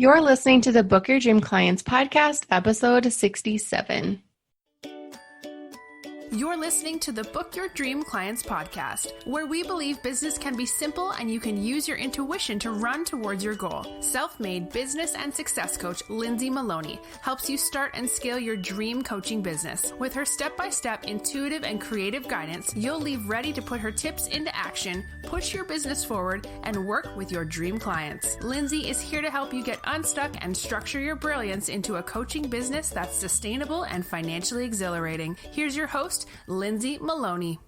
You're listening to the Book Your Dream Clients podcast, episode 67. You're listening to the Book Your Dream Clients podcast, where we believe business can be simple and you can use your intuition to run towards your goal. Self-made business and success coach Lindsay Maloney helps you start and scale your dream coaching business. With her step-by-step intuitive and creative guidance, you'll leave ready to put her tips into action, push your business forward, and work with your dream clients. Lindsay is here to help you get unstuck and structure your brilliance into a coaching business that's sustainable and financially exhilarating. Here's your host, Lindsay Maloney.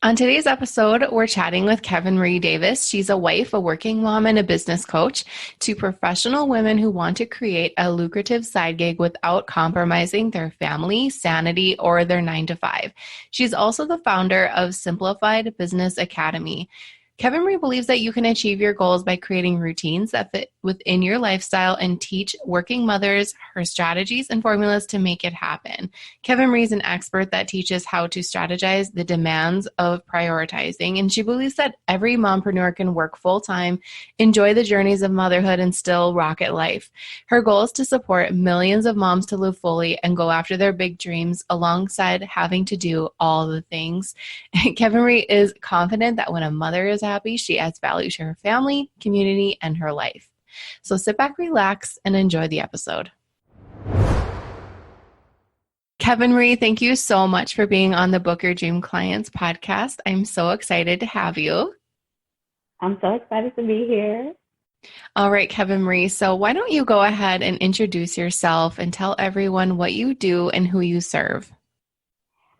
On today's episode, we're chatting with Kevin Marie Davis. She's a wife, a working mom, and a business coach to professional women who want to create a lucrative side gig without compromising their family, sanity, or their 9-to-5. She's also the founder of Simplified Business Academy. Kevin Marie believes that you can achieve your goals by creating routines that fit within your lifestyle and teach working mothers her strategies and formulas to make it happen. Kevin Marie is an expert that teaches how to strategize the demands of prioritizing, and she believes that every mompreneur can work full-time, enjoy the journeys of motherhood, and still rocket life. Her goal is to support millions of moms to live fully and go after their big dreams alongside having to do all the things. Kevin Marie is confident that when a mother is happy, she adds value to her family, community, and her life. So sit back, relax, and enjoy the episode. Kevin Marie, thank you so much for being on the Book Your Dream Clients podcast. I'm so excited to have you. I'm so excited to be here. All right, Kevin Marie. So why don't you go ahead and introduce yourself and tell everyone what you do and who you serve?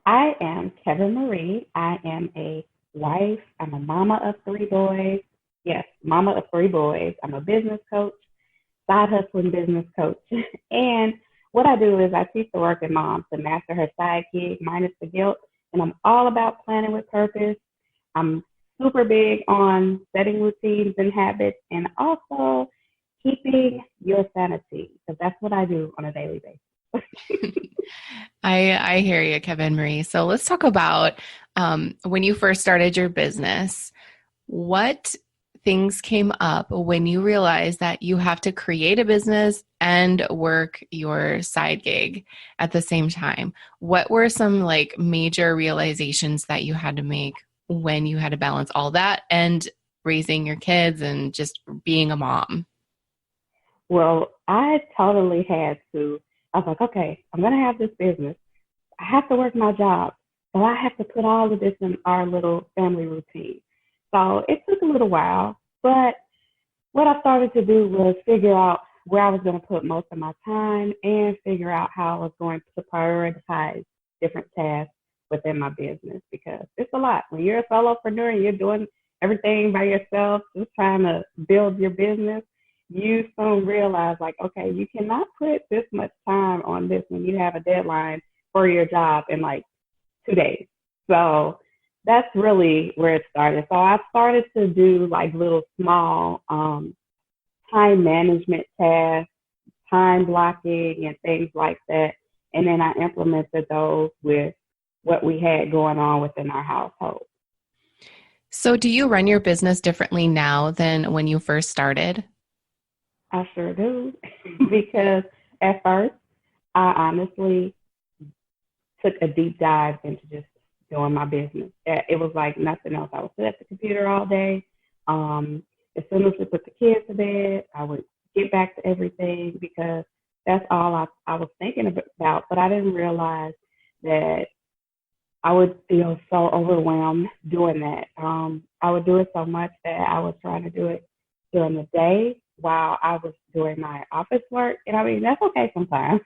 I am Kevin Marie. I am a wife. I'm a mama of 3 boys. Yes, mama of 3 boys. I'm a business coach, side hustling business coach. And what I do is I teach the working mom to master her side gig minus the guilt. And I'm all about planning with purpose. I'm super big on setting routines and habits and also keeping your sanity, because that's what I do on a daily basis. I hear you, Kevin Marie. So let's talk about when you first started your business. What things came up when you realized that you have to create a business and work your side gig at the same time? What were some major realizations that you had to make when you had to balance all that and raising your kids and just being a mom? Well, I totally had to. I was like, okay, I'm going to have this business. I have to work my job, but I have to put all of this in our little family routine. So it took a little while, but what I started to do was figure out where I was going to put most of my time and figure out how I was going to prioritize different tasks within my business, because it's a lot. When you're a solopreneur and you're doing everything by yourself, just trying to build your business, you soon realize, okay, you cannot put this much time on this when you have a deadline for your job in 2 days. So that's really where it started. So I started to do little small time management tasks, time blocking and things like that. And then I implemented those with what we had going on within our household. So do you run your business differently now than when you first started? I sure do, because at first I honestly took a deep dive into just doing my business. It was like nothing else. I would sit at the computer all day. As soon as we put the kids to bed, I would get back to everything, because that's all I was thinking about. But I didn't realize that I would feel so overwhelmed doing that. I would do it so much that I was trying to do it during the day while I was doing my office work. And I mean, that's okay sometimes,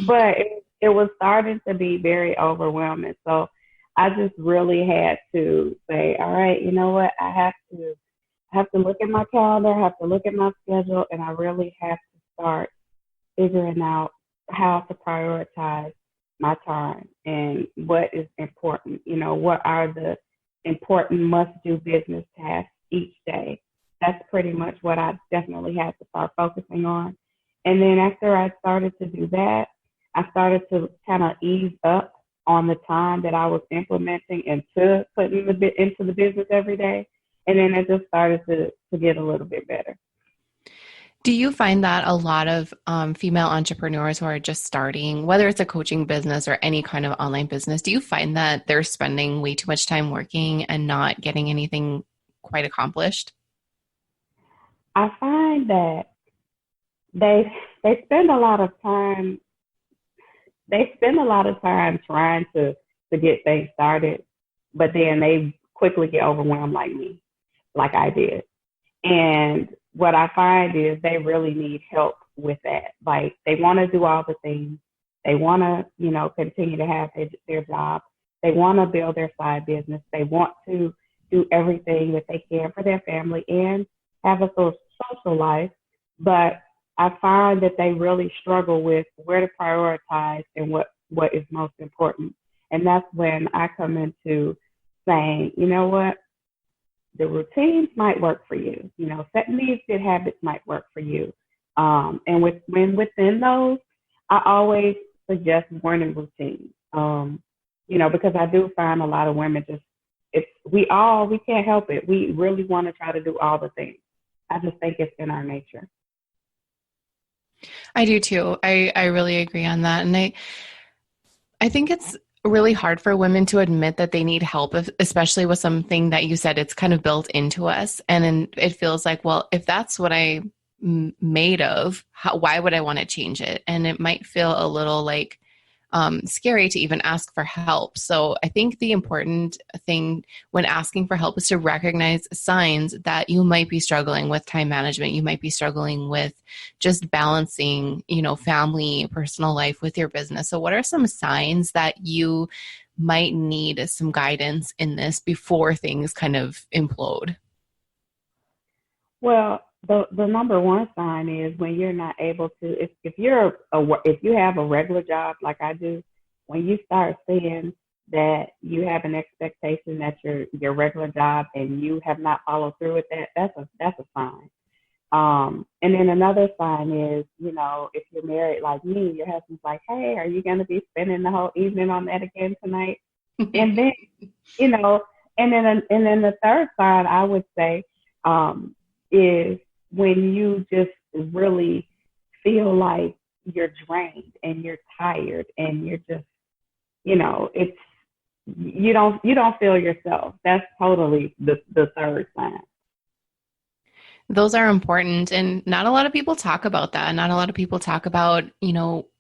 but it was starting to be very overwhelming. So I just really had to say, all right, you know what? I have to look at my calendar, I have to look at my schedule, and I really have to start figuring out how to prioritize my time and what is important. What are the important must-do business tasks each day? That's pretty much what I definitely had to start focusing on. And then after I started to do that, I started to kind of ease up on the time that I was implementing into putting into the business every day. And then it just started to get a little bit better. Do you find that a lot of female entrepreneurs who are just starting, whether it's a coaching business or any kind of online business, do you find that they're spending way too much time working and not getting anything quite accomplished? I find that they they spend a lot of time trying to get things started, but then they quickly get overwhelmed like me, like I did. And what I find is they really need help with that. Like they want to do all the things. They want to, continue to have their job. They want to build their side business. They want to do everything that they can for their family and have a social life. But I find that they really struggle with where to prioritize and what is most important. And that's when I come into saying, you know what? The routines might work for you. Setting these good habits might work for you. And when within those, I always suggest morning routines. Because I do find a lot of women we can't help it. We really want to try to do all the things. I just think it's in our nature. I do too. I really agree on that. And I think it's really hard for women to admit that they need help, especially with something that you said, it's kind of built into us. And then it feels like, well, if that's what I'm made of, why would I want to change it? And it might feel a little like scary to even ask for help. So I think the important thing when asking for help is to recognize signs that you might be struggling with time management. You might be struggling with just balancing, family, personal life with your business. So what are some signs that you might need some guidance in this before things kind of implode? Well, the number one sign is when you're not able to, if you have a regular job like I do, when you start seeing that you have an expectation that your regular job and you have not followed through with that, that's a sign. And then another sign is, if you're married like me, your husband's like, hey, are you going to be spending the whole evening on that again tonight? And then, and then the third sign I would say, is when you just really feel like you're drained and you're tired and you're just, it's, you don't feel yourself. That's totally the third sign. Those are important. And not a lot of people talk about that. Not a lot of people talk about,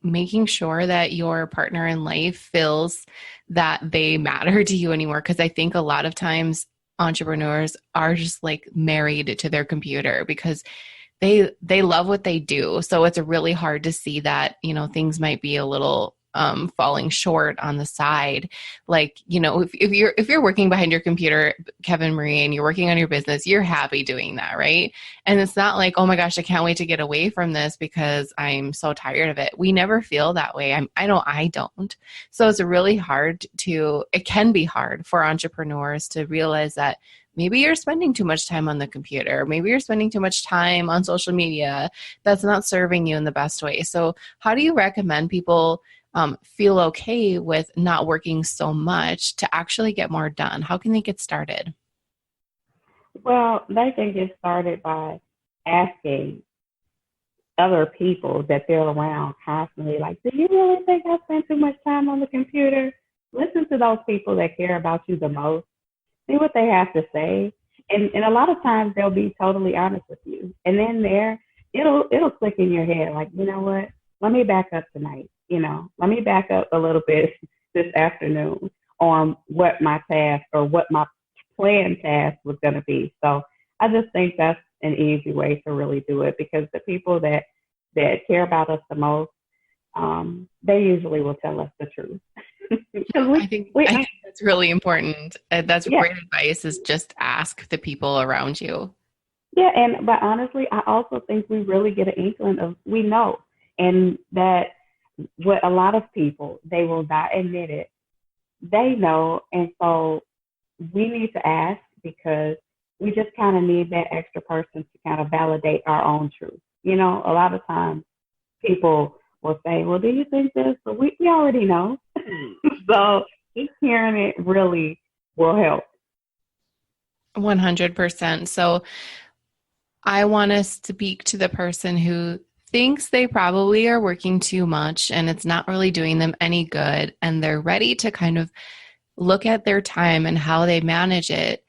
making sure that your partner in life feels that they matter to you anymore. Because I think a lot of times entrepreneurs are just like married to their computer because they love what they do. So it's really hard to see that, things might be a little falling short on the side. Like, if you're working behind your computer, Kevin Marie, and you're working on your business, you're happy doing that, right? And it's not like, oh my gosh, I can't wait to get away from this because I'm so tired of it. We never feel that way. I know I don't. So it's really it can be hard for entrepreneurs to realize that maybe you're spending too much time on the computer. Maybe you're spending too much time on social media that's not serving you in the best way. So how do you recommend people feel okay with not working so much to actually get more done? How can they get started? Well, they can get started by asking other people that they're around constantly, like, do you really think I spend too much time on the computer? Listen to those people that care about you the most. See what they have to say. And a lot of times they'll be totally honest with you. And then it'll click in your head, like, you know what? Let me back up tonight. Let me back up a little bit this afternoon on what my task or what my planned task was going to be. So I just think that's an easy way to really do it, because the people that care about us the most, they usually will tell us the truth. I think that's really important. That's great advice, is just ask the people around you. Yeah, but honestly, I also think we really get an inkling of, we know, and that what a lot of people, they will not admit it. They know, and so we need to ask, because we just kind of need that extra person to kind of validate our own truth. A lot of times people will say, well, do you think this? But we already know. So just hearing it really will help. 100%. So I want to speak to the person who thinks they probably are working too much and it's not really doing them any good, and they're ready to kind of look at their time and how they manage it.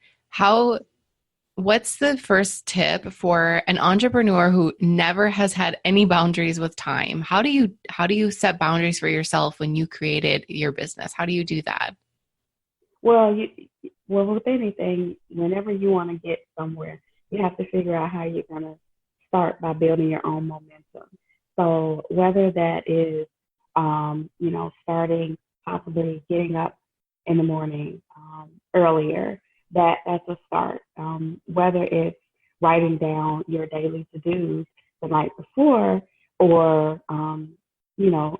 What's the first tip for an entrepreneur who never has had any boundaries with time? How do you set boundaries for yourself when you created your business? How do you do that? Well, with anything, whenever you want to get somewhere, you have to figure out how you're going to start by building your own momentum. So whether that is, starting, possibly getting up in the morning earlier, that's a start. Whether it's writing down your daily to-dos the night before, or in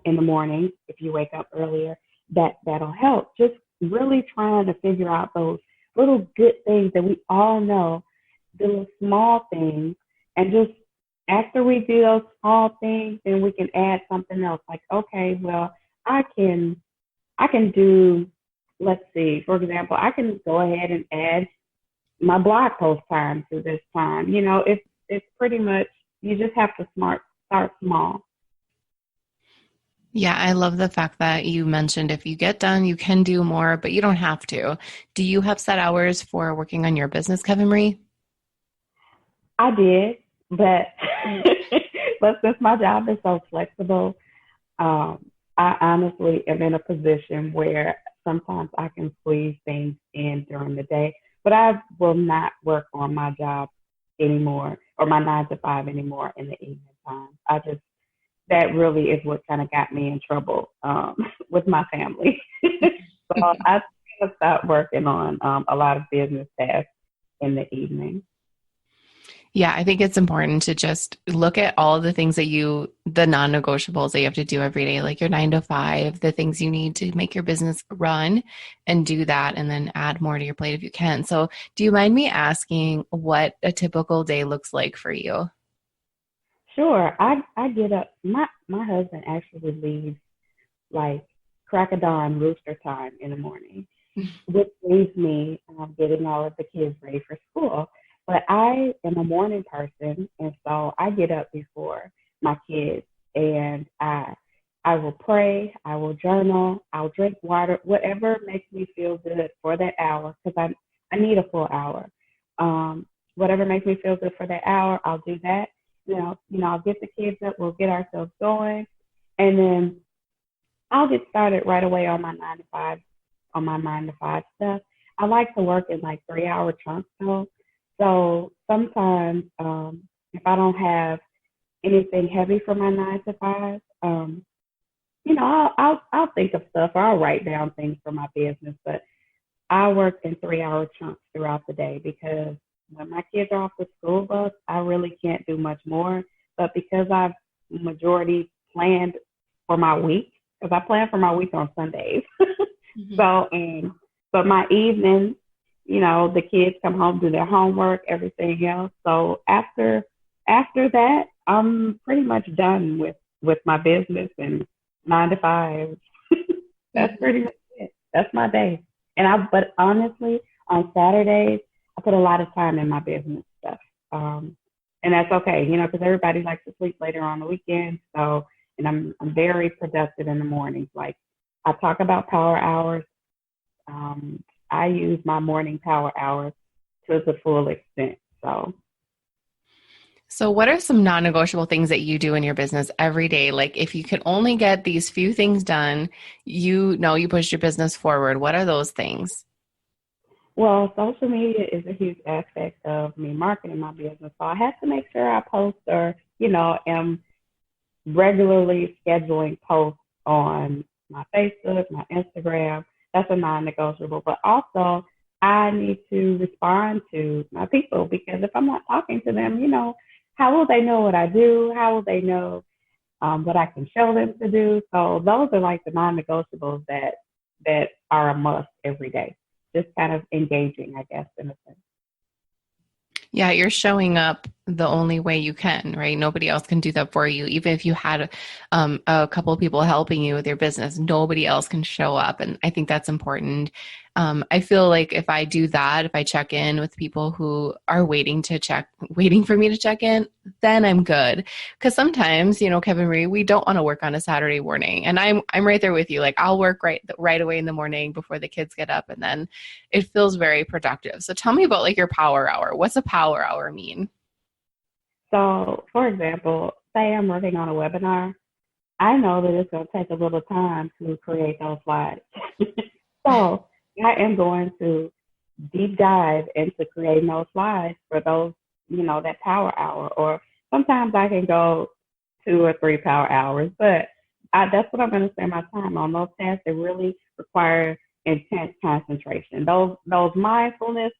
the morning if you wake up earlier, that'll help. Just really trying to figure out those little good things that we all know, the small things, and just after we do those small things, then we can add something else. Like, okay, well, I can do, let's see, for example, I can go ahead and add my blog post time to this time. It's pretty much, you just have to start small. Yeah, I love the fact that you mentioned if you get done, you can do more, but you don't have to. Do you have set hours for working on your business, Kevin Marie? I did, but but since my job is so flexible, I honestly am in a position where sometimes I can squeeze things in during the day, but I will not work on my job anymore, or my 9 to 5 anymore in the evening time. That really is what kind of got me in trouble with my family. So I stopped working on a lot of business tasks in the evening. Yeah, I think it's important to just look at all the things the non-negotiables that you have to do every day, like your 9 to 5, the things you need to make your business run, and do that, and then add more to your plate if you can. So do you mind me asking what a typical day looks like for you? Sure. I get up. My husband actually leaves like crack of dawn, rooster time in the morning, which leaves me getting all of the kids ready for school. But I am a morning person, and so I get up before my kids, and I will pray, I will journal, I'll drink water, whatever makes me feel good for that hour, because I need a full hour. Whatever makes me feel good for that hour, I'll do that. I'll get the kids up, we'll get ourselves going, and then I'll get started right away on my 9 to 5 stuff. I like to work in like 3-hour chunks though. So sometimes if I don't have anything heavy for my 9 to 5, I'll think of stuff, or I'll write down things for my business, but I work in 3-hour chunks throughout the day, because when my kids are off the school bus, I really can't do much more. But because I've majority planned for my week, because I plan for my week on Sundays. Mm-hmm. But my evening, the kids come home, do their homework, everything else. So after that, I'm pretty much done with my business and 9 to 5. That's pretty much it. That's my day. But honestly, on Saturdays, I put a lot of time in my business stuff. And that's okay, because everybody likes to sleep later on the weekend. So, and I'm very productive in the mornings. Like, I talk about power hours. I use my morning power hours to the full extent. So what are some non-negotiable things that you do in your business every day? Like, if you could only get these few things done, you push your business forward. What are those things? Well, social media is a huge aspect of me marketing my business. So I have to make sure I post, or, am regularly scheduling posts on my Facebook, my Instagram. That's a non-negotiable. But also, I need to respond to my people, because if I'm not talking to them, how will they know what I do? How will they know what I can show them to do? So those are like the non-negotiables that are a must every day. Just kind of engaging, I guess, in a sense. Yeah, you're showing up the only way you can, right? Nobody else can do that for you. Even if you had a couple of people helping you with your business, nobody else can show up. And I think that's important. I feel like if I do that, if I check in with people who are waiting for me to check in, then I'm good. Because sometimes, Kevin Marie, we don't want to work on a Saturday morning, and I'm right there with you. Like I'll work right away in the morning before the kids get up, and then it feels very productive. So tell me about like your power hour. What's a power hour mean? So, for example, say I'm working on a webinar. I know that it's going to take a little time to create those slides. So I am going to deep dive into creating those slides for those, that power hour. Or sometimes I can go 2 or 3 power hours, but that's what I'm going to spend my time on. Those tasks that really require intense concentration. Those those mindless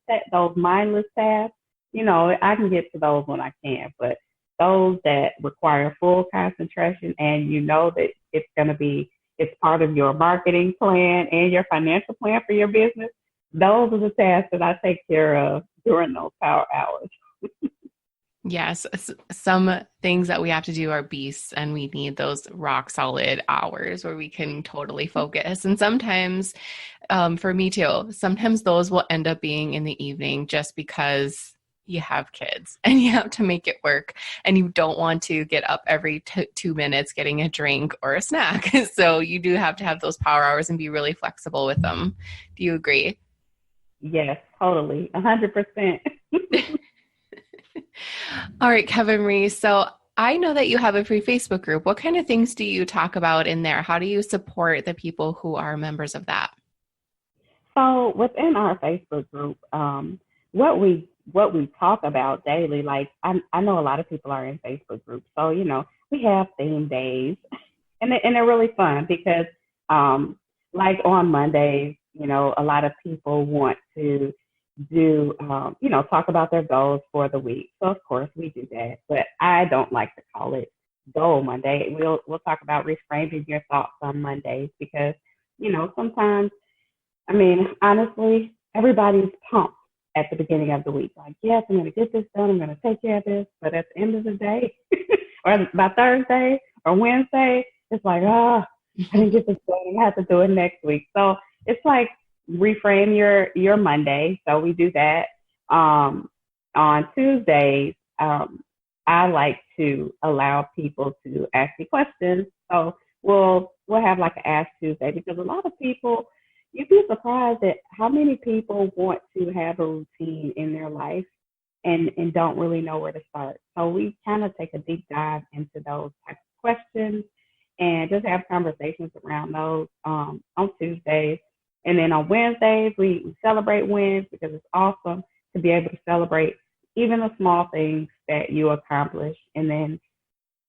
tasks, I can get to those when I can, but those that require full concentration and that it's part of your marketing plan and your financial plan for your business, those are the tasks that I take care of during those power hours. Yes, some things that we have to do are beasts, and we need those rock solid hours where we can totally focus. And sometimes, for me too, sometimes those will end up being in the evening just because you have kids and you have to make it work, and you don't want to get up every 2 minutes getting a drink or a snack. So you do have to have those power hours and be really flexible with them. Do you agree? Yes, totally. 100%. All right, Kevin Marie. So I know that you have a free Facebook group. What kind of things do you talk about in there? How do you support the people who are members of that? So within our Facebook group, what we talk about daily, like I know a lot of people are in Facebook groups. So, we have theme days and they're really fun because, like on Mondays, a lot of people want to do, talk about their goals for the week. So of course we do that, but I don't like to call it Goal Monday. We'll talk about reframing your thoughts on Mondays because, sometimes, honestly, everybody's pumped at the beginning of the week. Like, yes, I'm going to get this done. I'm going to take care of this. But at the end of the day, or by Thursday or Wednesday, it's like, I didn't get this done. I have to do it next week. So it's like reframe your Monday. So we do that. On Tuesdays, I like to allow people to ask me questions. So we'll have like an Ask Tuesday because a lot of people, you'd be surprised at how many people want to have a routine in their life and don't really know where to start. So we kind of take a deep dive into those types of questions and just have conversations around those on Tuesdays. And then on Wednesdays, we celebrate wins because it's awesome to be able to celebrate even the small things that you accomplish. And then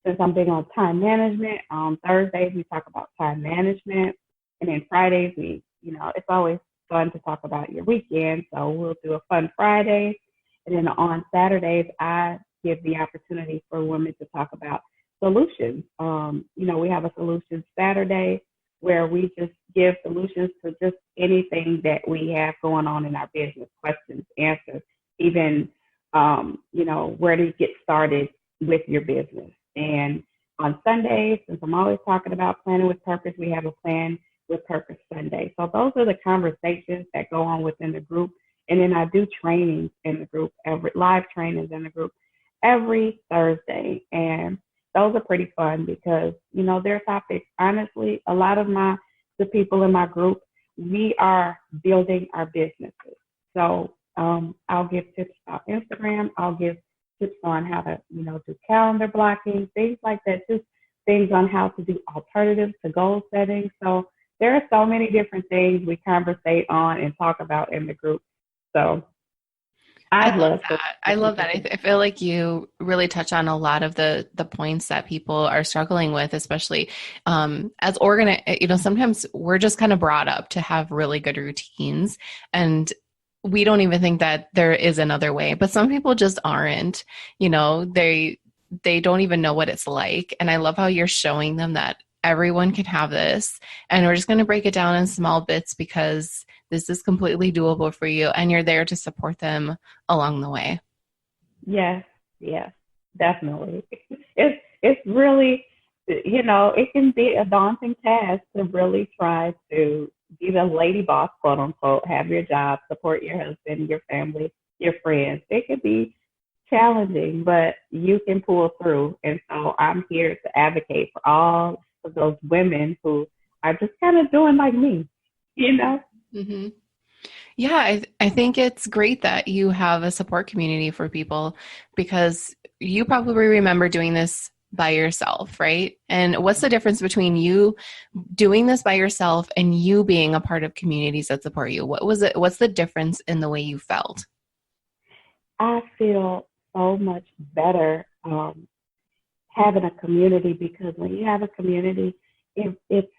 since I'm big on time management, on Thursdays, we talk about time management. And then Fridays, it's always fun to talk about your weekend. So we'll do a fun Friday. And then on Saturdays, I give the opportunity for women to talk about solutions. We have a solutions Saturday where we just give solutions to just anything that we have going on in our business, questions, answers, even, where to get started with your business. And on Sundays, since I'm always talking about planning with purpose, we have a plan with purpose Sunday. So those are the conversations that go on within the group. And then I do trainings in the group, live trainings in the group every Thursday. And those are pretty fun because, their topics, honestly, a lot of the people in my group, we are building our businesses. So I'll give tips about Instagram. I'll give tips on how to, do calendar blocking, things like that, just things on how to do alternatives to goal setting. So there are so many different things we conversate on and talk about in the group. So I love that. I love that. I feel like you really touch on a lot of the points that people are struggling with, especially as sometimes we're just kind of brought up to have really good routines and we don't even think that there is another way, but some people just aren't, they don't even know what it's like. And I love how you're showing them that everyone can have this. And we're just going to break it down in small bits because this is completely doable for you. And you're there to support them along the way. Yes, definitely. It's really, it can be a daunting task to really try to be the lady boss, quote unquote, have your job, support your husband, your family, your friends. It could be challenging, but you can pull through. And so I'm here to advocate for all of those women who are just kind of doing like me, you know? Mm-hmm. Yeah, I think it's great that you have a support community for people, because you probably remember doing this by yourself, right? And what's the difference between you doing this by yourself and you being a part of communities that support you? What was it? What's the difference in the way you felt? I feel so much better having a community, because when you have a community, it's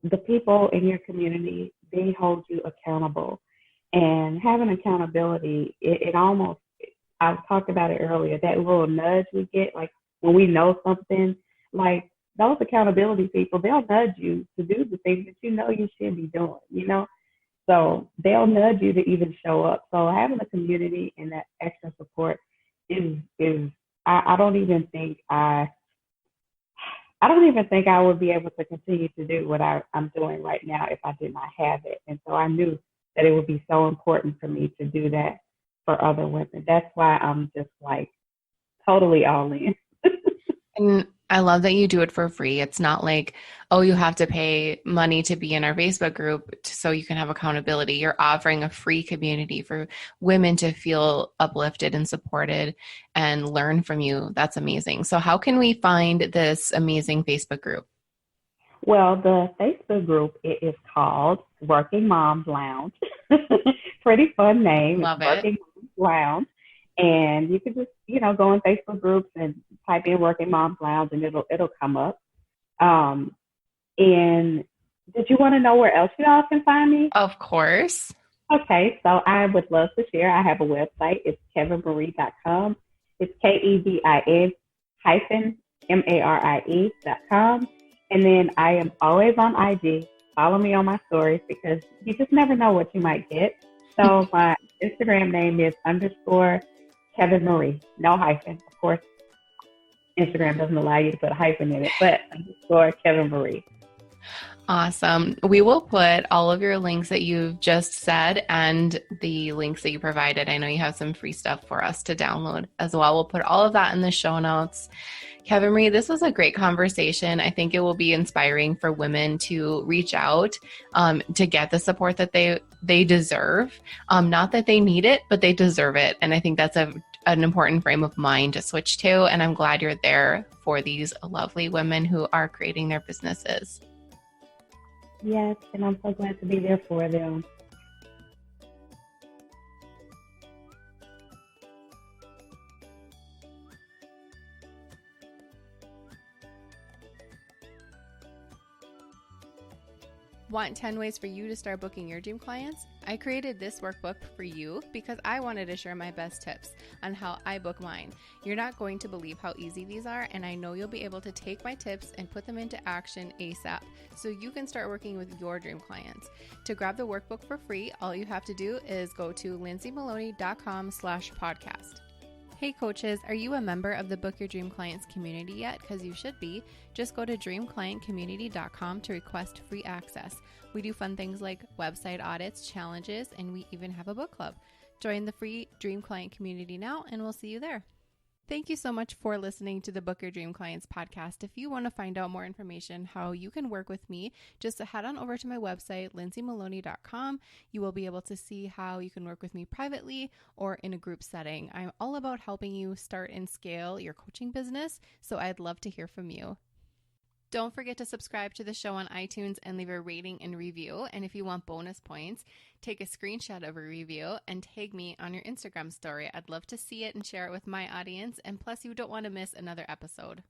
the people in your community, they hold you accountable. And having accountability, it almost, I talked about it earlier, that little nudge we get, like when we know something, like those accountability people, they'll nudge you to do the things that you know you should be doing, you know? So they'll nudge you to even show up. So having a community and that extra support is I don't even think I would be able to continue to do what I'm doing right now if I did not have it. And so I knew that it would be so important for me to do that for other women. That's why I'm just like totally all in. And I love that you do it for free. It's not like, oh, you have to pay money to be in our Facebook group so you can have accountability. You're offering a free community for women to feel uplifted and supported and learn from you. That's amazing. So how can we find this amazing Facebook group? Well, the Facebook group, it is called Working Moms Lounge. Pretty fun name. Love It's it. Working Moms Lounge. And you can just, go in Facebook groups and type in Working Moms Lounge, and it'll come up. And did you want to know where else you all can find me? Of course. Okay, so I would love to share. I have a website. It's kevinmarie.com. It's KEVIN hyphen MARIE.com. And then I am always on IG. Follow me on my stories, because you just never know what you might get. So my Instagram name is _Kevin Marie. No hyphen. Of course, Instagram doesn't allow you to put a hyphen in it, but _Kevin Marie. Awesome. We will put all of your links that you've just said and the links that you provided. I know you have some free stuff for us to download as well. We'll put all of that in the show notes. Kevin Marie, this was a great conversation. I think it will be inspiring for women to reach out to get the support that they deserve. Not that they need it, but they deserve it. And I think that's an important frame of mind to switch to. And I'm glad you're there for these lovely women who are creating their businesses. Yes, and I'm so glad to be there for them. Want 10 ways for you to start booking your dream clients? I created this workbook for you because I wanted to share my best tips on how I book mine. You're not going to believe how easy these are, and I know you'll be able to take my tips and put them into action ASAP so you can start working with your dream clients. To grab the workbook for free, all you have to do is go to lindsaymaloney.com/podcast. Hey coaches, are you a member of the Book Your Dream Clients community yet? Because you should be. Just go to dreamclientcommunity.com to request free access. We do fun things like website audits, challenges, and we even have a book club. Join the free Dream Client community now, and we'll see you there. Thank you so much for listening to the Book Your Dream Clients podcast. If you want to find out more information how you can work with me, just head on over to my website, lindsaymaloney.com. You will be able to see how you can work with me privately or in a group setting. I'm all about helping you start and scale your coaching business, so I'd love to hear from you. Don't forget to subscribe to the show on iTunes and leave a rating and review. And if you want bonus points, take a screenshot of a review and tag me on your Instagram story. I'd love to see it and share it with my audience. And plus, you don't want to miss another episode.